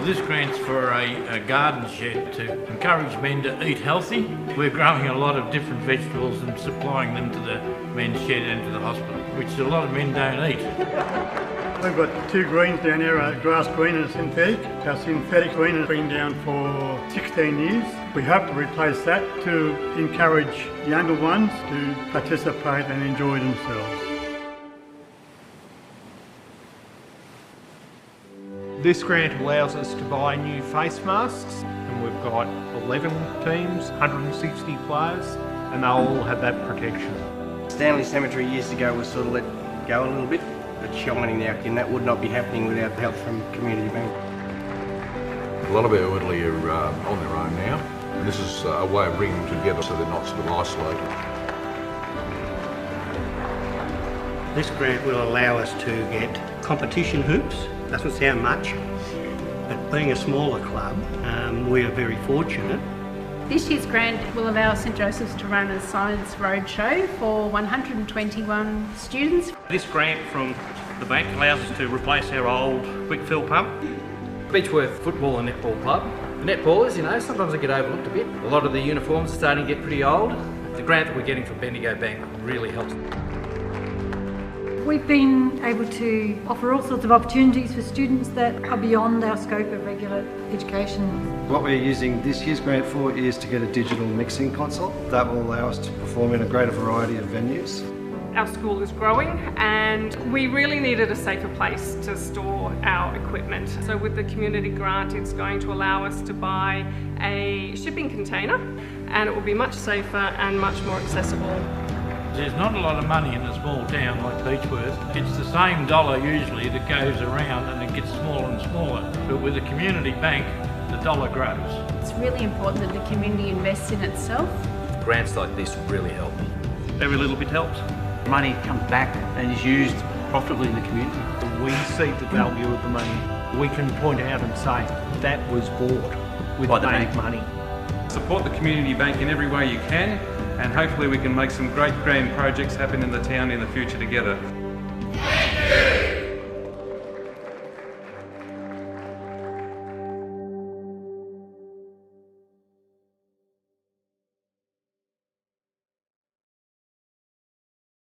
This grant's for a garden shed to encourage men to eat healthy. We're growing a lot of different vegetables and supplying them to the men's shed and to the hospital, which a lot of men don't eat. We've got two greens down here, a grass green and a synthetic. Our synthetic green has been down for 16 years. We hope to replace that to encourage younger ones to participate and enjoy themselves. This grant allows us to buy new face masks, and we've got 11 teams, 160 players, and they'll all have that protection. Stanley Cemetery years ago was sort of let go a little bit. It's shining now, and that would not be happening without the help from Community Bank. A lot of our elderly are on their own now, and this is a way of bringing them together so they're not sort of isolated. This grant will allow us to get competition hoops. Doesn't sound much, but being a smaller club, we are very fortunate. This year's grant will allow St Joseph's to run a science roadshow for 121 students. This grant from the bank allows us to replace our old quick fill pump. Beechworth Football and Netball Club. The netballers, sometimes they get overlooked a bit. A lot of the uniforms are starting to get pretty old. The grant that we're getting from Bendigo Bank really helps. We've been able to offer all sorts of opportunities for students that are beyond our scope of regular education. What we're using this year's grant for is to get a digital mixing console that will allow us to perform in a greater variety of venues. Our school is growing and we really needed a safer place to store our equipment. So with the community grant, it's going to allow us to buy a shipping container, and it will be much safer and much more accessible. There's not a lot of money in a small town like Beechworth. It's the same dollar usually that goes around, and it gets smaller and smaller. But with a community bank, the dollar grows. It's really important that the community invests in itself. Grants like this really help. Every little bit helps. Money comes back and is used profitably in the community. We see the value of the money. We can point out and say that was bought with bank money. Support the community bank in every way you can, and hopefully we can make some great grand projects happen in the town in the future together. Thank you.